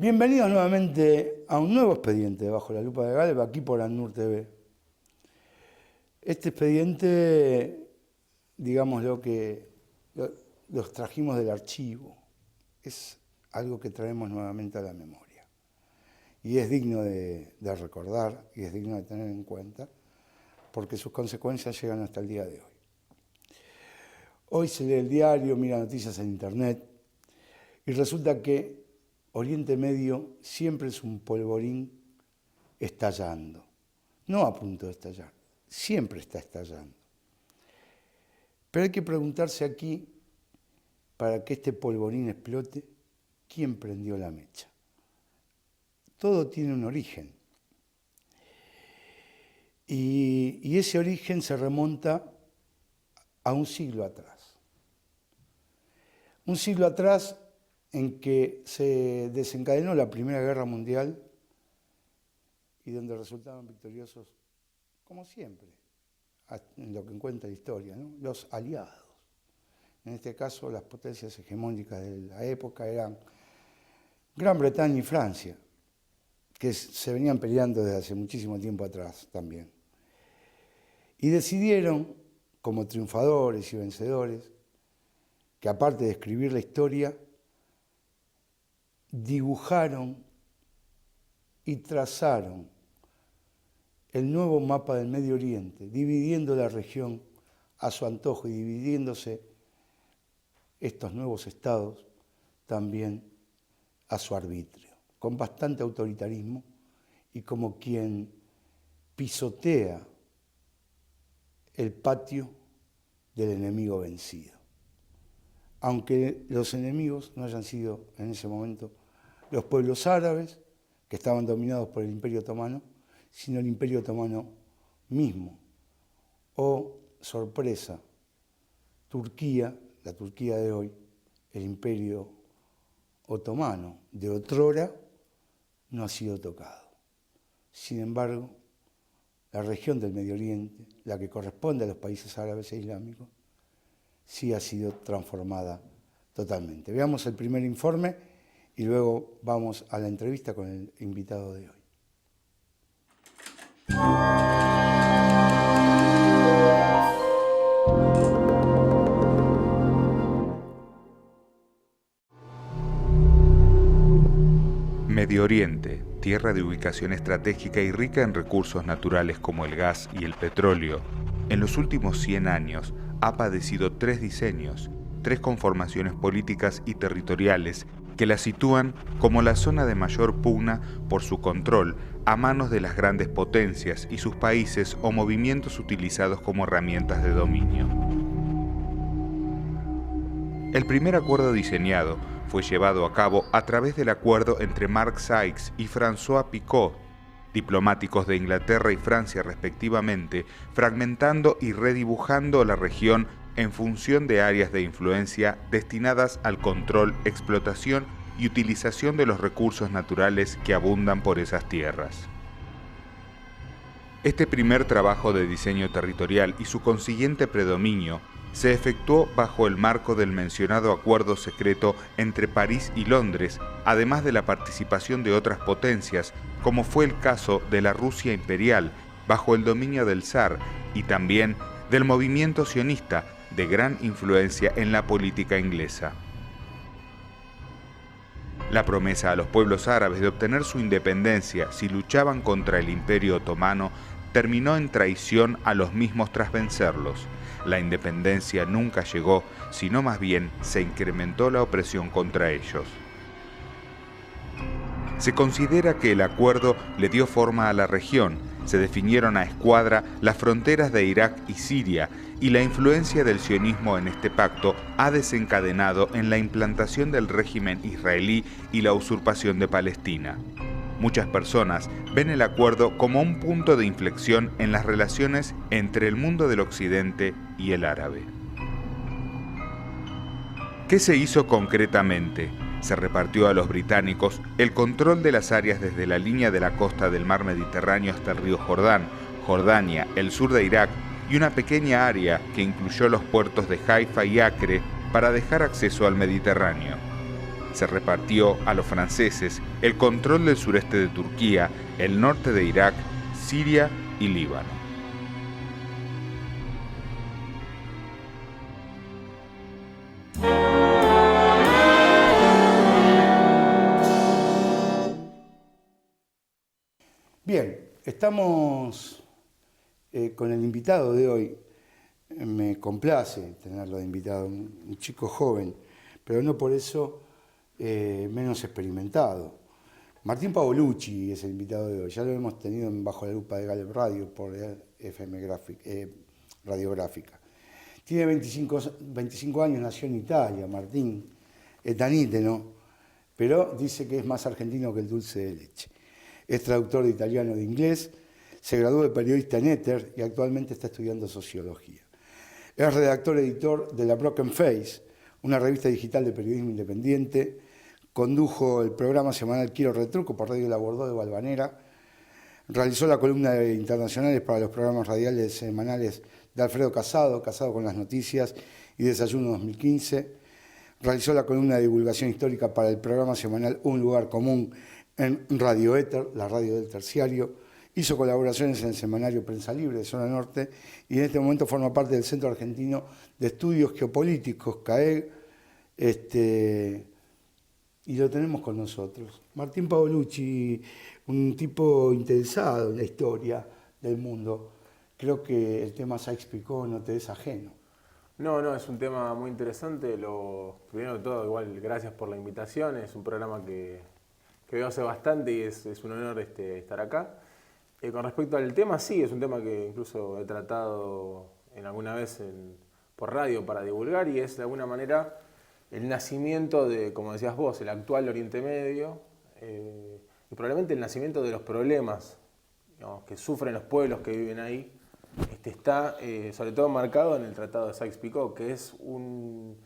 Bienvenidos nuevamente a un nuevo expediente de Bajo la Lupa de Galeb, aquí por ANUR TV. Este expediente, digámoslo que los trajimos del archivo, es algo que traemos nuevamente a la memoria. Y es digno de recordar y es digno de tener en cuenta, porque sus consecuencias llegan hasta el día de hoy. Hoy se lee el diario, mira noticias en internet, y resulta que Oriente Medio siempre es un polvorín estallando, no a punto de estallar, siempre está estallando. Pero hay que preguntarse aquí, para que este polvorín explote, ¿quién prendió la mecha? Todo tiene un origen. Y ese origen se remonta a un siglo atrás. Un siglo atrás en que se desencadenó la Primera Guerra Mundial y donde resultaban victoriosos, como siempre, en lo que encuentra la historia, ¿no? Los aliados. En este caso, las potencias hegemónicas de la época eran Gran Bretaña y Francia, que se venían peleando desde hace muchísimo tiempo atrás también. Y decidieron, como triunfadores y vencedores, que aparte de escribir la historia, dibujaron y trazaron el nuevo mapa del Medio Oriente, dividiendo la región a su antojo y dividiéndose estos nuevos estados también a su arbitrio, con bastante autoritarismo y como quien pisotea el patio del enemigo vencido. Aunque los enemigos no hayan sido en ese momento los pueblos árabes, que estaban dominados por el Imperio Otomano, sino el Imperio Otomano mismo. O, sorpresa, Turquía, la Turquía de hoy, el Imperio Otomano de otrora, no ha sido tocado. Sin embargo, la región del Medio Oriente, la que corresponde a los países árabes e islámicos, sí ha sido transformada totalmente. Veamos el primer informe y luego vamos a la entrevista con el invitado de hoy. Medio Oriente, tierra de ubicación estratégica y rica en recursos naturales como el gas y el petróleo, en los últimos 100 años ha padecido tres diseños, tres conformaciones políticas y territoriales que la sitúan como la zona de mayor pugna por su control a manos de las grandes potencias y sus países o movimientos utilizados como herramientas de dominio. El primer acuerdo diseñado fue llevado a cabo a través del acuerdo entre Mark Sykes y François Picot, diplomáticos de Inglaterra y Francia respectivamente, fragmentando y redibujando la región en función de áreas de influencia destinadas al control, explotación y utilización de los recursos naturales que abundan por esas tierras. Este primer trabajo de diseño territorial y su consiguiente predominio se efectuó bajo el marco del mencionado acuerdo secreto entre París y Londres, además de la participación de otras potencias, como fue el caso de la Rusia imperial, bajo el dominio del zar, y también del movimiento sionista, de gran influencia en la política inglesa. La promesa a los pueblos árabes de obtener su independencia si luchaban contra el Imperio Otomano terminó en traición a los mismos tras vencerlos. La independencia nunca llegó, sino más bien se incrementó la opresión contra ellos. Se considera que el acuerdo le dio forma a la región, se definieron a escuadra las fronteras de Irak y Siria, y la influencia del sionismo en este pacto ha desencadenado en la implantación del régimen israelí y la usurpación de Palestina. Muchas personas ven el acuerdo como un punto de inflexión en las relaciones entre el mundo del occidente y el árabe. ¿Qué se hizo concretamente? Se repartió a los británicos el control de las áreas desde la línea de la costa del mar Mediterráneo hasta el río Jordán, Jordania, el sur de Irak y una pequeña área que incluyó los puertos de Haifa y Acre para dejar acceso al Mediterráneo. se repartió a los franceses el control del sureste de Turquía, el norte de Irak, Siria y Líbano. Bien, estamos con el invitado de hoy. Me complace tenerlo de invitado, un chico joven, pero no por eso menos experimentado. Martín Paolucci es el invitado de hoy, ya lo hemos tenido en Bajo la Lupa de Galeb Radio por FM Radiográfica. Tiene 25 años, nació en Italia, Martín, es taníteno, pero dice que es más argentino que el dulce de leche. Es traductor de italiano e de inglés, se graduó de periodista en Éter y actualmente está estudiando sociología. Es redactor-editor de La Broken Face, una revista digital de periodismo independiente. Condujo el programa semanal Quiero Retruco por Radio La Bordó de Valvanera. Realizó la columna de internacionales para los programas radiales semanales de Alfredo Casado, Casado con las Noticias y Desayuno 2015. Realizó la columna de divulgación histórica para el programa semanal Un Lugar Común en Radio Éter, la radio del terciario. Hizo colaboraciones en el semanario Prensa Libre de Zona Norte y en este momento forma parte del Centro Argentino de Estudios Geopolíticos, CAEG, y lo tenemos con nosotros. Martín Paolucci, un tipo interesado en la historia del mundo. Creo que el tema Sykes-Picot no te es ajeno. No, es un tema muy interesante. Primero de todo, igual, gracias por la invitación. Es un programa que veo hace bastante y es un honor estar acá. Con respecto al tema, sí, es un tema que incluso he tratado alguna vez por radio para divulgar y es de alguna manera el nacimiento de, como decías vos, el actual Oriente Medio y probablemente el nacimiento de los problemas, digamos, que sufren los pueblos que viven ahí. Está sobre todo marcado en el Tratado de Sykes-Picot, que es el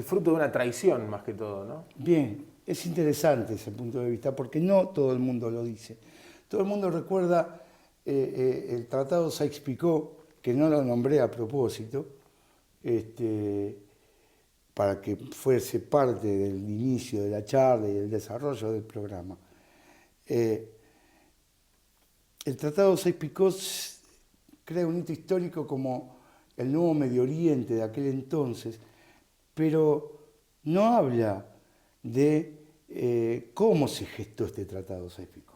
fruto de una traición más que todo, ¿no? Bien, es interesante ese punto de vista porque no todo el mundo lo dice. Todo el mundo recuerda el Tratado Sykes-Picot, que no lo nombré a propósito, para que fuese parte del inicio de la charla y del desarrollo del programa. El Tratado Sykes-Picot crea un hito histórico como el nuevo Medio Oriente de aquel entonces, pero no habla de cómo se gestó este Tratado Sykes-Picot.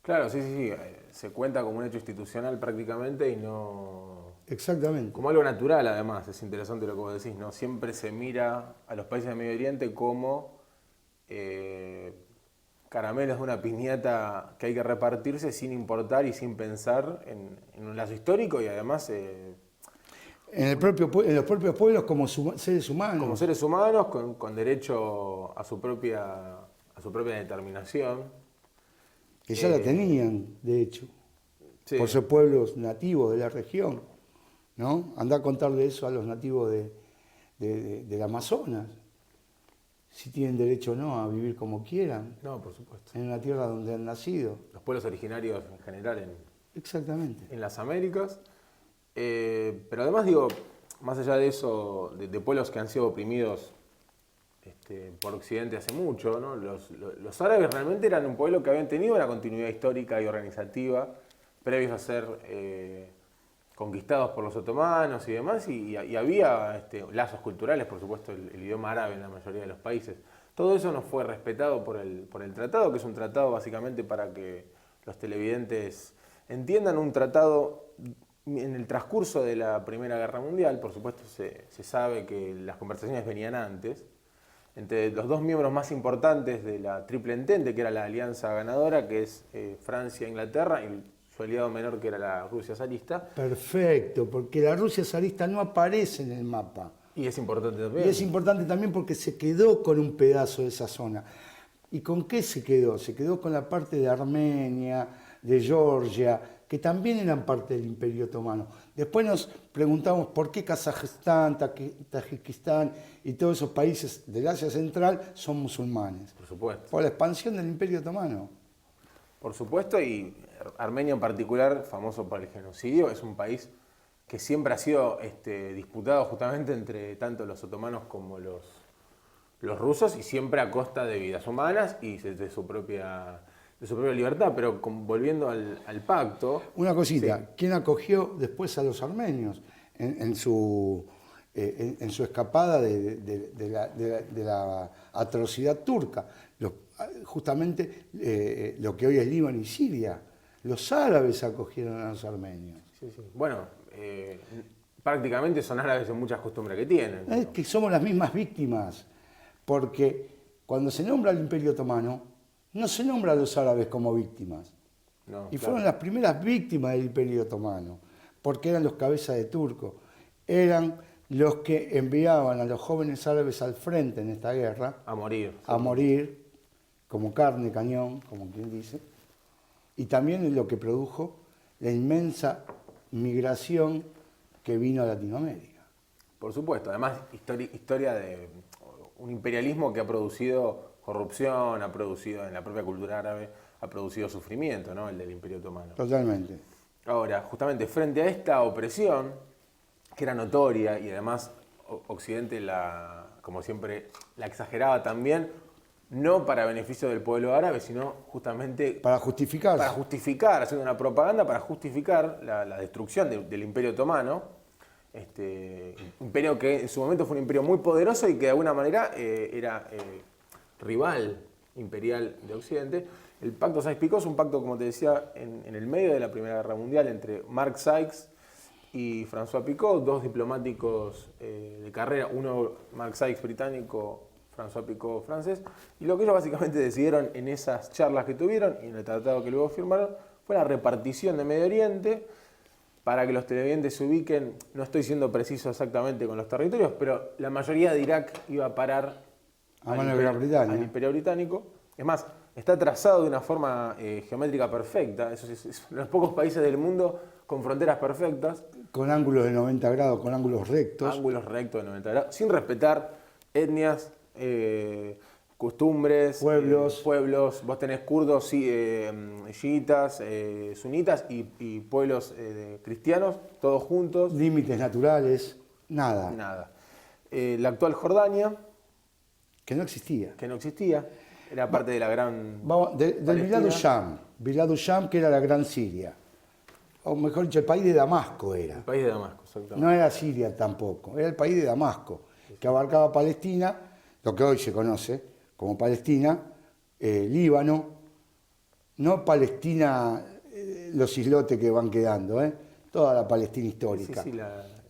Claro, sí. Se cuenta como un hecho institucional prácticamente y no... Exactamente. Como algo natural, además. Es interesante lo que vos decís, ¿no? Siempre se mira a los países del Medio Oriente como caramelos de una piñata que hay que repartirse sin importar y sin pensar en un lazo histórico y además... en los propios pueblos como seres humanos. Como seres humanos con derecho a su propia determinación. Que ya la tenían, de hecho, sí, por ser pueblos nativos de la región, ¿no? Andá a contarle eso a los nativos del Amazonas, si tienen derecho o no a vivir como quieran. No, por supuesto. En una tierra donde han nacido. Los pueblos originarios en general Exactamente. En las Américas. Pero además, más allá de eso, de pueblos que han sido oprimidos por Occidente hace mucho, ¿no? Los árabes realmente eran un pueblo que habían tenido una continuidad histórica y organizativa previos a ser conquistados por los otomanos y demás, y había lazos culturales, por supuesto, el idioma árabe en la mayoría de los países. Todo eso no fue respetado por el tratado, que es un tratado básicamente para que los televidentes entiendan, un tratado en el transcurso de la Primera Guerra Mundial. Por supuesto se sabe que las conversaciones venían antes, entre los dos miembros más importantes de la Triple Entente, que era la alianza ganadora, que es Francia e Inglaterra, y su aliado menor, que era la Rusia zarista. Perfecto, porque la Rusia zarista no aparece en el mapa. Y es importante también. Y es importante también porque se quedó con un pedazo de esa zona. ¿Y con qué se quedó? Se quedó con la parte de Armenia, de Georgia, que también eran parte del Imperio Otomano. Después nos preguntamos por qué Kazajistán, Tayikistán y todos esos países del Asia Central son musulmanes. Por supuesto. Por la expansión del Imperio Otomano. Por supuesto, y Armenia en particular, famoso por el genocidio, es un país que siempre ha sido disputado justamente entre tanto los otomanos como los los rusos y siempre a costa de vidas humanas y de su propia libertad. Pero volviendo al pacto... Una cosita, sí. ¿Quién acogió después a los armenios en su escapada de la atrocidad turca? Justamente lo que hoy es Líbano y Siria. Los árabes acogieron a los armenios. Sí, sí. Bueno, prácticamente son árabes en muchas costumbres que tienen. Es que somos las mismas víctimas, porque cuando se nombra al Imperio Otomano, no se nombra a los árabes como víctimas. No, Y claro. fueron las primeras víctimas del Imperio Otomano, porque eran los cabezas de turco, eran los que enviaban a los jóvenes árabes al frente en esta guerra, A morir. a morir como carne, cañón, como quien dice, y también es lo que produjo la inmensa migración que vino a Latinoamérica. Por supuesto. Además, historia de un imperialismo que ha producido corrupción, ha producido en la propia cultura árabe, ha producido sufrimiento, ¿no? El del Imperio Otomano. Totalmente. Ahora, justamente frente a esta opresión, que era notoria y además Occidente, como siempre, la exageraba también, no para beneficio del pueblo árabe, sino justamente Para justificarse. para justificar, haciendo una propaganda para justificar la destrucción del Imperio Otomano, imperio que en su momento fue un imperio muy poderoso y que de alguna manera era rival imperial de Occidente. El Pacto Sykes-Picot es un pacto, como te decía, en el medio de la Primera Guerra Mundial entre Mark Sykes y François Picot, dos diplomáticos de carrera, uno Mark Sykes británico, François Picot francés, y lo que ellos básicamente decidieron en esas charlas que tuvieron y en el tratado que luego firmaron fue la repartición de Medio Oriente. Para que los televidentes se ubiquen, no estoy siendo preciso exactamente con los territorios, pero la mayoría de Irak iba a parar al Imperio Británico. Es más, está trazado de una forma geométrica perfecta. Es uno de los pocos países del mundo con fronteras perfectas. Con ángulos de 90 grados, con ángulos rectos. Ángulos rectos de 90 grados, sin respetar etnias, costumbres, pueblos. Vos tenés kurdos, chiitas, sunitas y pueblos cristianos, todos juntos. Límites naturales, nada. Nada. La actual Jordania, Que no existía. que no existía, era parte de la gran... Del Bilad Sham, que era la gran Siria. O mejor dicho, el país de Damasco era. El país de Damasco, exactamente. No era Siria tampoco, era el país de Damasco, que abarcaba Palestina, lo que hoy se conoce como Palestina, Líbano, no Palestina, los islotes que van quedando, toda la Palestina histórica. Sí,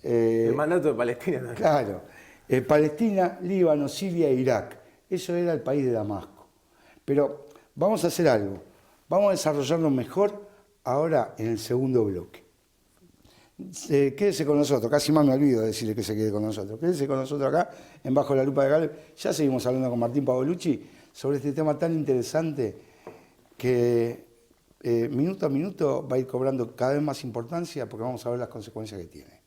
el mandato de Palestina también. Claro, Palestina, Líbano, Siria e Irak. Eso era el país de Damasco. Pero vamos a hacer algo, vamos a desarrollarlo mejor ahora en el segundo bloque. Quédese con nosotros, casi más me olvido de decirle que se quede con nosotros. Quédese con nosotros acá, en Bajo la Lupa de Galeb. Ya seguimos hablando con Martín Pavolucci sobre este tema tan interesante que minuto a minuto va a ir cobrando cada vez más importancia porque vamos a ver las consecuencias que tiene.